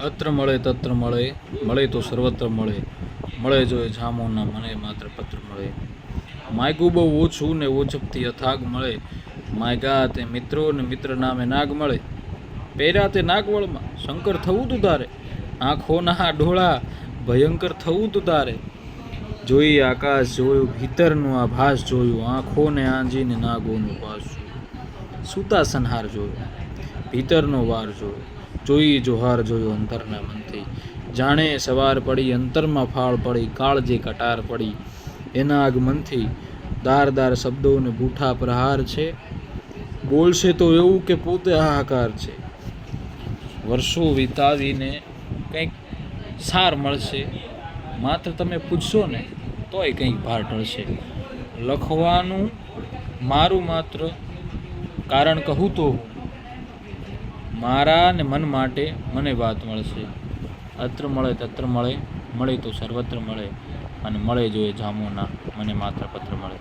અત્ર મળે તત્ર મળે, મળે તો સર્વત્ર મળે, મળે જો એ જામો ના મને માત્ર પત્ર મળે. માયગું બહુ ઓછું ને ઓછપથી અથાગ મળે, માયગા તે મિત્રો ને મિત્ર નામે નાગ મળે. પહેર્યા તે નાગવળમાં શંકર થવું તું તારે, આંખોના ડોળા ભયંકર થવું તું તારે. જોઈ આકાશ જોયું, ભીતરનું આભાસ જોયું, આંખોને આંજીને નાગોનું પાસ જોયું. સૂતા સંહાર જોયો, ભીતરનો વાર જોયો, જોઈ જોહાર જોયો અંતરના મનથી. જાણે સવાર પડી અંતરમાં ફાળ પડી, કાળજે કટાર પડી એના આગમનથી. દારદાર શબ્દોને બૂઠા પ્રહાર છે, બોલશે તો એવું કે પોતે હાહાકાર છે. વર્ષો વિતાવીને કંઈક સાર મળશે, માત્ર તમે પૂછશો ને તોય કંઈક ભાર ટળશે. લખવાનું મારું માત્ર કારણ કહું તો મારા ને મન માટે મને વાત મળશે. અત્ર મળે તત્ર મળે, મળે તો સર્વત્ર મળે, અને મળે જો એ જામો ના મને માત્ર પત્ર મળે.